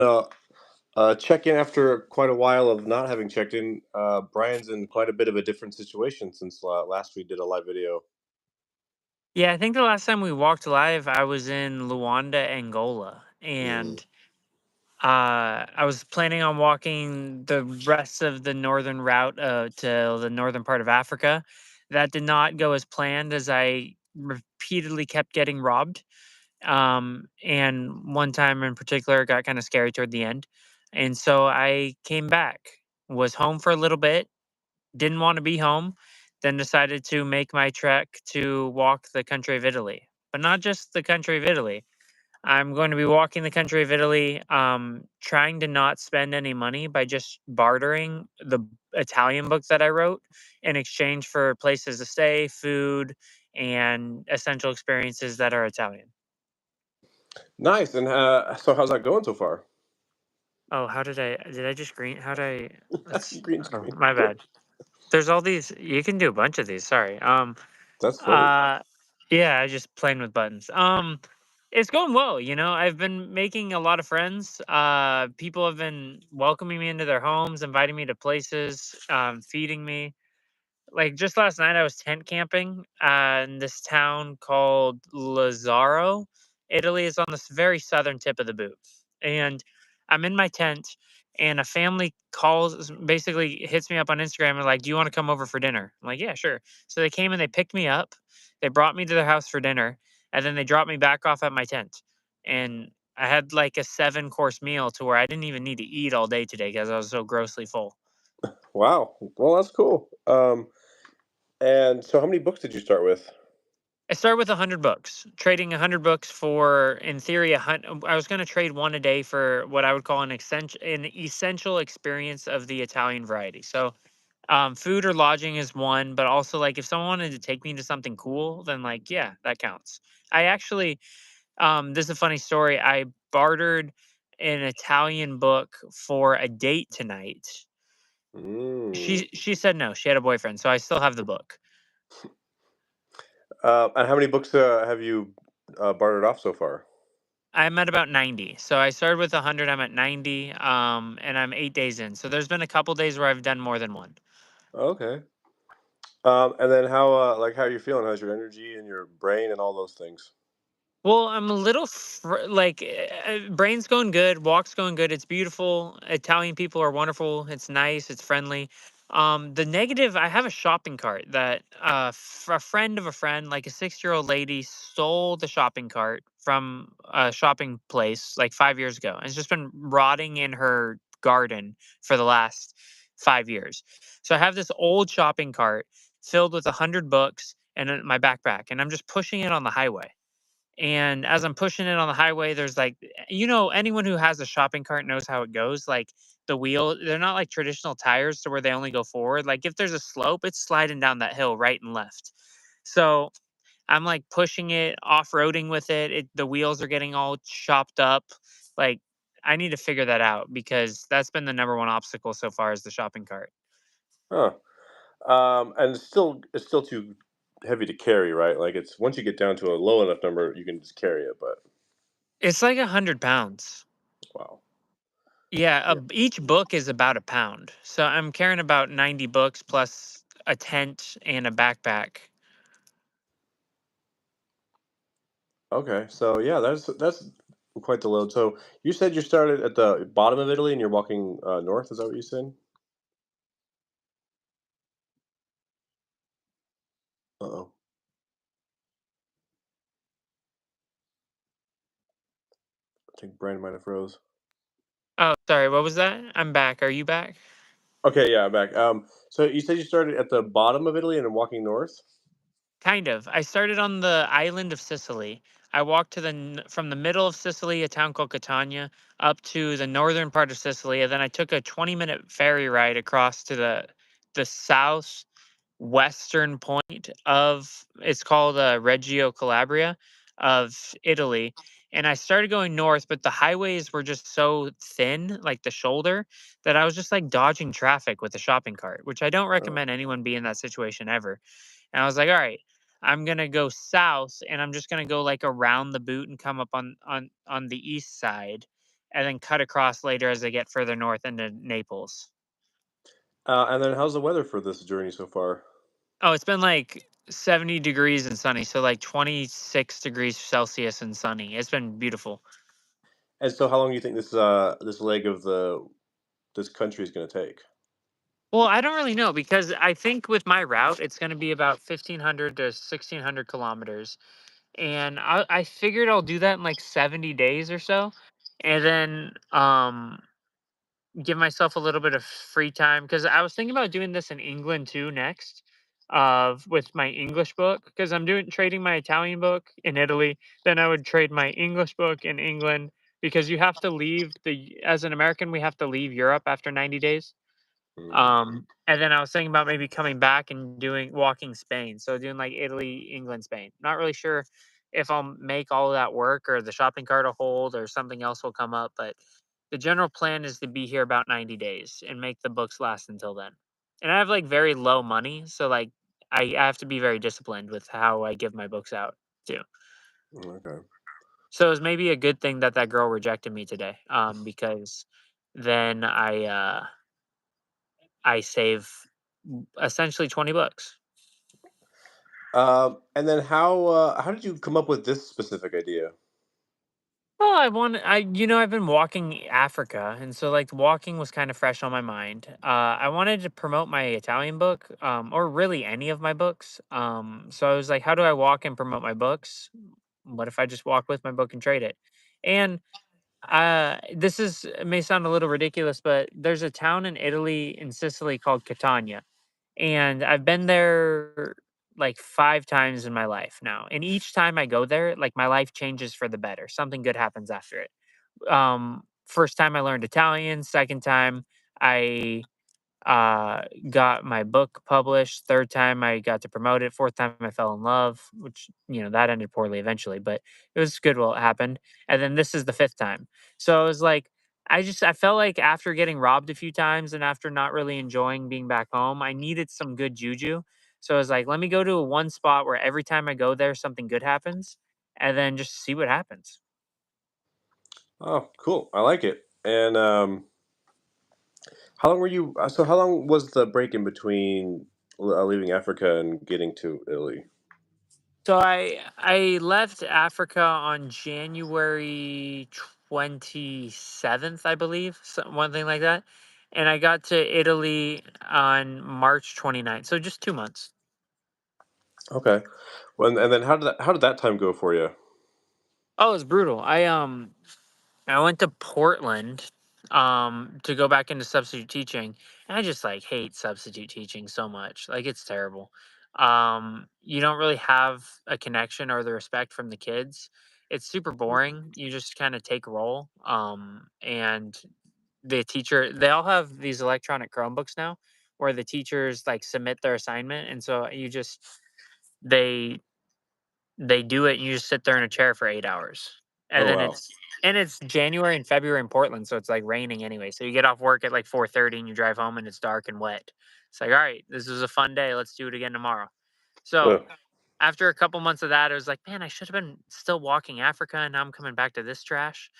Uh, check in after quite a while of not having checked in. Brian's in quite a bit of a different situation since last we did a live video. Yeah, I think the last time we walked live, I was in Luanda, Angola, Mm. and I was planning on walking the rest of the northern route to the northern part of Africa. That did not go as planned, as I repeatedly kept getting robbed. And one time in particular, it got kind of scary toward the end, and so I came back, was home for a little bit, didn't want to be home, then decided to make my trek to walk the country of Italy. But not just the country of Italy. I'm going to be walking the country of Italy, trying to not spend any money by just bartering the Italian book that I wrote in exchange for places to stay, food, and essential experiences that are Italian. Nice. And so, how's that going so far? Oh, how did I just green? How did I? Let's. Green Oh, screen. my bad. There's all these. You can do a bunch of these. Sorry. That's funny. Uh, yeah, I just playing with buttons. It's going well. I've been making a lot of friends. People have been welcoming me into their homes, inviting me to places, feeding me. Like just last night, I was tent camping in this town called Lazzaro. Italy is on this very southern tip of the boot, and I'm in my tent. And a family basically hits me up on Instagram and like, "Do you want to come over for dinner?" I'm like, "Yeah, sure." So they came and they picked me up. They brought me to their house for dinner, and then they dropped me back off at my tent. And I had like a 7-course meal to where I didn't even need to eat all day today because I was so grossly full. Wow. Well, that's cool. And so, how many books did you start with? I started with 100 books, trading 100 books for, in theory, I was going to trade one a day for what I would call an essential experience of the Italian variety. So, food or lodging is one, but also like if someone wanted to take me to something cool, then like, yeah, that counts. I actually, this is a funny story. I bartered an Italian book for a date tonight. Mm. She said no, she had a boyfriend, so I still have the book. And how many books have you bartered off so far? I'm at about 90. So I started with 100, I'm at 90, and I'm 8 days in. So there's been a couple days where I've done more than one. Okay. And then how are you feeling? How's your energy and your brain and all those things? Well, I'm a little brain's going good, walk's going good. It's beautiful. Italian people are wonderful. It's nice. It's friendly. The negative, I have a shopping cart that a friend of a friend, like a 6-year-old lady, stole the shopping cart from a shopping place like 5 years ago, and it's just been rotting in her garden for the last 5 years. So I have this old shopping cart filled with 100 books and my backpack, and I'm just pushing it on the highway. And as I'm pushing it on the highway, there's like, anyone who has a shopping cart knows how it goes. Like they're not like traditional tires to where they only go forward. Like if there's a slope, it's sliding down that hill right and left. So I'm like pushing it, off roading with it. The wheels are getting all chopped up. Like I need to figure that out because that's been the number one obstacle so far is the shopping cart. Huh. And it's still too heavy to carry, right? Like it's once you get down to a low enough number, you can just carry it. But It's like 100 pounds. wow, Yeah, yeah. each book is about a pound. So I'm carrying about 90 books plus a tent and a backpack. Okay, so yeah, that's quite the load. So you said you started at the bottom of Italy and you're walking north. Is that what you said? Uh-oh. I think Brandon might have froze. Oh, sorry, what was that? I'm back. Are you back? Okay, yeah, I'm back. So you said you started at the bottom of Italy and then walking north. Kind of. I started on the island of Sicily. I walked from the middle of Sicily, a town called Catania, up to the northern part of Sicily, and then I took a 20-minute ferry ride across to the southwestern point of, it's called Reggio Calabria of Italy. And I started going north, but the highways were just so thin, like the shoulder, that I was just like dodging traffic with a shopping cart, which I don't Oh, recommend anyone be in that situation ever. And I was like, all right, I'm gonna go south and I'm just gonna go like around the boot and come up on the east side. and then cut across later as they get further north into Naples. And then how's the weather for this journey so far? Oh, it's been like 70 degrees and sunny, so like 26 degrees Celsius and sunny. It's been beautiful. And so how long do you think this leg of the this country is gonna take? Well, I don't really know because I think with my route, it's going to be about 1,500 to 1,600 kilometers. And I figured I'll do that in like 70 days or so. And then give myself a little bit of free time because I was thinking about doing this in England too next, with my English book because I'm doing trading my Italian book in Italy. Then I would trade my English book in England because you have to leave the as an American we have to leave Europe after 90 days. Mm, And then I was thinking about maybe coming back and doing walking Spain. So doing like Italy, England, Spain. Not really sure if I'll make all of that work or the shopping cart will hold or something else will come up. But the general plan is to be here about 90 days and make the books last until then. And I have like very low money. So like I have to be very disciplined with how I give my books out too. okay. So it was maybe a good thing that that girl rejected me today. Because then I save essentially 20 bucks. And then how did you come up with this specific idea? Well, I've been walking Africa, and so like walking was kind of fresh on my mind. I wanted to promote my Italian book, or really any of my books. So I was like, how do I walk and promote my books? What if I just walk with my book and trade it? And this is it may sound a little ridiculous, but there's a town in Italy in Sicily called Catania, and I've been there like 5 times in my life now. And each time I go there, like my life changes for the better. Something good happens after it. First time I learned Italian, second time I got my book published, third time I got to promote it, fourth time I fell in love, which that ended poorly eventually, but it was good while it happened. And then this is the fifth time. So I was like I felt like after getting robbed a few times and after not really enjoying being back home, I needed some good juju. So I was like, let me go to a one spot where every time I go there something good happens and then just see what happens. Oh, cool. I like it. And how long were you? So how long was the break in between leaving Africa and getting to Italy? So I left Africa on January 27th, I believe, one thing like that. And I got to Italy on March 29th. So just 2 months. Okay. Well, and then how did that time go for you? Oh, it was brutal. I went to Portland to go back into substitute teaching, and I just like hate substitute teaching so much. Like it's terrible. You don't really have a connection or the respect from the kids. It's super boring. You just kind of take roll. And the teacher, they all have these electronic Chromebooks now where the teachers like submit their assignment, and so they they do it, and you just sit there in a chair for 8 hours. And Oh then wow. it's January and February in Portland, so it's, like, raining anyway. So you get off work at, like, 4:30 and you drive home and it's dark and wet. It's like, "Alright, this was a fun day, let's do it again tomorrow." So, Ugh. after a couple months of that, it was like, "Man, I should have been still walking Africa, and now I'm coming back to this trash.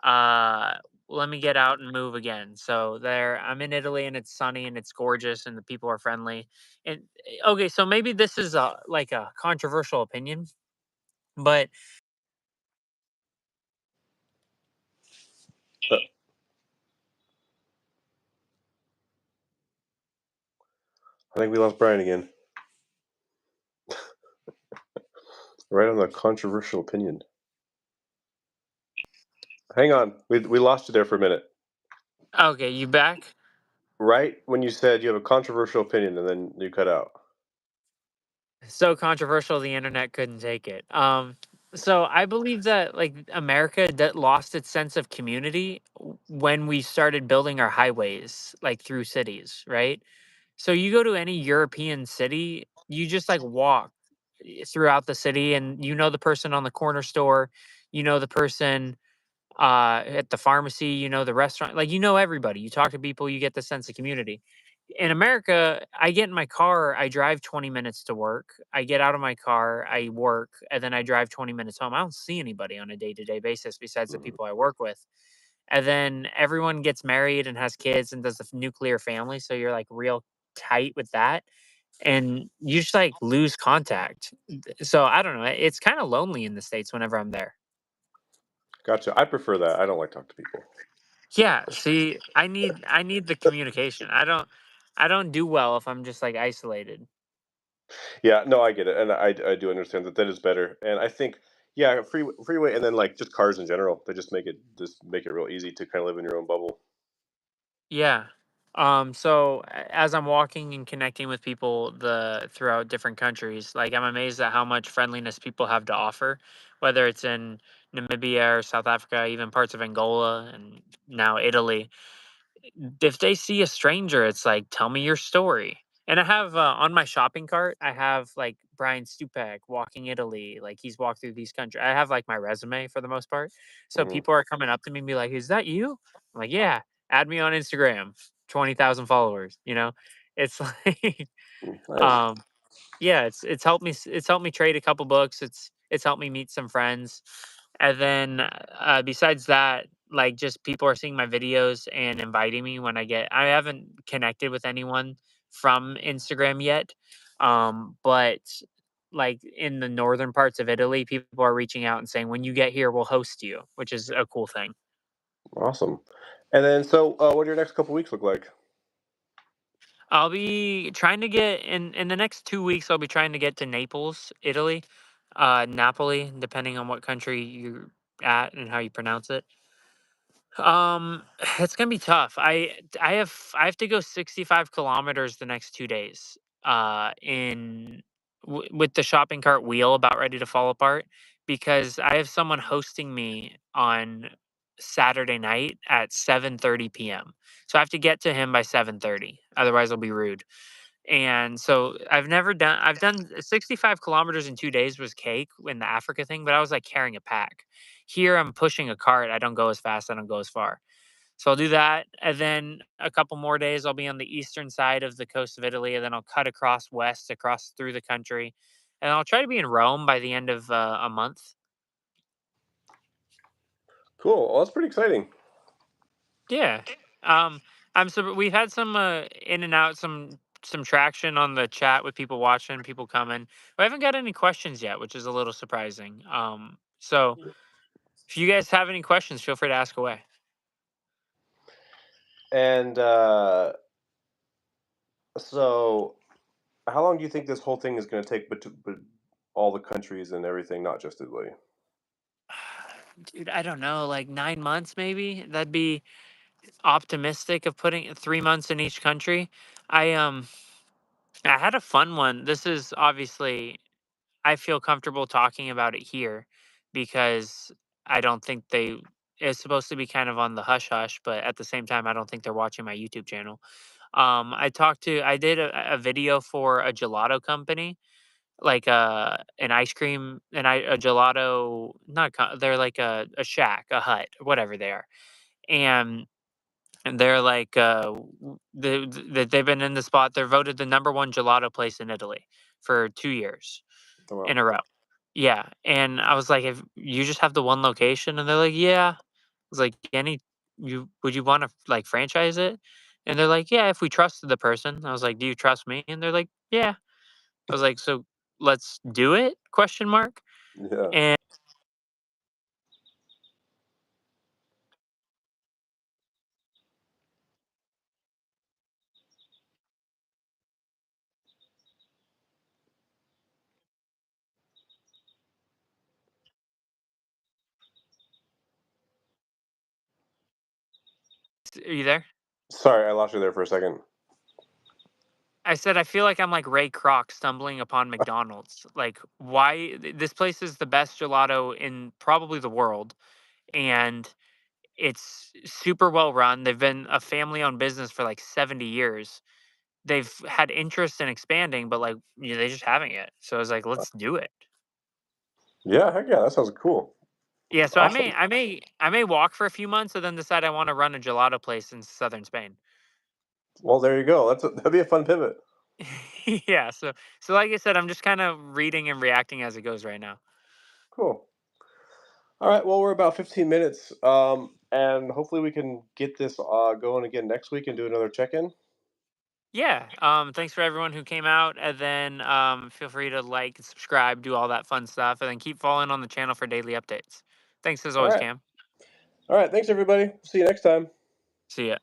Uh, Let me get out and move again." So I'm in Italy, and it's sunny, and it's gorgeous, and the people are friendly. And, okay, so maybe this is like, a controversial opinion, but Uh, I think we lost Brian again. Right on the controversial opinion. Hang on, we lost you there for a minute. okay, you back? Right when you said you have a controversial opinion, and then you cut out. So controversial, the internet couldn't take it. So I believe that like America that lost its sense of community when we started building our highways like through cities, right? So you go to any European city, you just like walk throughout the city, and the person on the corner store, the person at the pharmacy, the restaurant, like everybody. You talk to people, you get the sense of community. In America, I get in my car, I drive 20 minutes to work. I get out of my car, I work, and then I drive 20 minutes home. I don't see anybody on a day-to-day basis besides the Mhm. people I work with. and then everyone gets married and has kids and does a nuclear family, so you're like real tight with that, and you just like lose contact. So I don't know. It's kind of lonely in the states whenever I'm there. Gotcha. I prefer that. I don't like talking to people. Yeah. See, I need the communication. I don't do well if I'm just like isolated. Yeah, no, I get it, and I do understand that that is better, and I think yeah, freeway, and then like just cars in general, they just make it real easy to kind of live in your own bubble. Yeah. So as I'm walking and connecting with people throughout different countries, like I'm amazed at how much friendliness people have to offer, whether it's in Namibia or South Africa, even parts of Angola and now Italy. If they see a stranger, it's like, tell me your story. And I have on my shopping cart, I have like Brian Stupak walking Italy. Like he's walked through these countries. I have like my resume for the most part. So Mhm. people are coming up to me and be like, is that you? I'm like, yeah, add me on Instagram, 20,000 followers, It's like, Nice. um, yeah, it's helped me it's helped me trade a couple books. It's helped me meet some friends. And then besides that, like just people are seeing my videos and inviting me when I haven't connected with anyone from Instagram yet. But like in the northern parts of Italy, people are reaching out and saying, when you get here, we'll host you, which is a cool thing. Awesome. And then, so what do your next couple weeks look like? I'll be trying to get in the next 2 weeks. I'll be trying to get to Naples, Italy, Napoli, depending on what country you're at and how you pronounce it. Um, it's gonna be tough. I have to go 65 kilometers the next 2 days. With the shopping cart wheel about ready to fall apart because I have someone hosting me on Saturday night at 7:30 p.m. So I have to get to him by 7:30. Otherwise, I'll be rude. And so I've done 65 kilometers in 2 days was cake in the Africa thing, but I was like carrying a pack. Here I'm pushing a cart. I don't go as fast, I don't go as far. So I'll do that. And then a couple more days I'll be on the eastern side of the coast of Italy. And then I'll cut across west, across through the country. And I'll try to be in Rome by the end of a month. Cool. Well, that's pretty exciting. Yeah. Um, we've had some in and out, some traction on the chat with people watching, people coming. We haven't got any questions yet, which is a little surprising. So if you guys have any questions, feel free to ask away. And so, how long do you think this whole thing is going to take? But all the countries and everything, not just Italy. Dude, I don't know, like 9 months maybe. That'd be optimistic of putting 3 months in each country. I um I had a fun one. This is obviously I feel comfortable talking about it here because I don't think it's supposed to be kind of on the hush hush, but at the same time I don't think they're watching my YouTube channel. I did a video for a gelato company, like an ice cream and a gelato, not they're like a shack, a hut, whatever they are. And they're like, they've been in the spot. They're voted the number one gelato place in Italy for 2 years Oh, in wow. a row. Yeah, and I was like, "If you just have the one location," and they're like, "Yeah." I was like, "Any, you would you want to like franchise it?" And they're like, "Yeah, if we trusted the person." I was like, "Do you trust me?" And they're like, "Yeah." I was like, "So let's do it?" Question mark. Yeah. And are you there? Sorry, I lost you there for a second. I said, I feel like I'm like Ray Kroc stumbling upon McDonald's. Like, why this place is the best gelato in probably the world, and it's super well run. They've been a family owned business for like 70 years. They've had interest in expanding, but like they just haven't yet. So I was like, let's do it. Yeah, heck yeah, that sounds cool. Yeah, so Awesome. I may walk for a few months and then decide I want to run a gelato place in southern Spain. Well, there you go. That'd be a fun pivot. Yeah, so like I said, I'm just kind of reading and reacting as it goes right now. Cool. All right. Well, we're about 15 minutes. and hopefully we can get this going again next week and do another check-in. Yeah. Thanks for everyone who came out, and then feel free to like, subscribe, do all that fun stuff, and then keep following on the channel for daily updates. Thanks as All always, right. Cam. All right. Thanks, everybody. See you next time. See ya.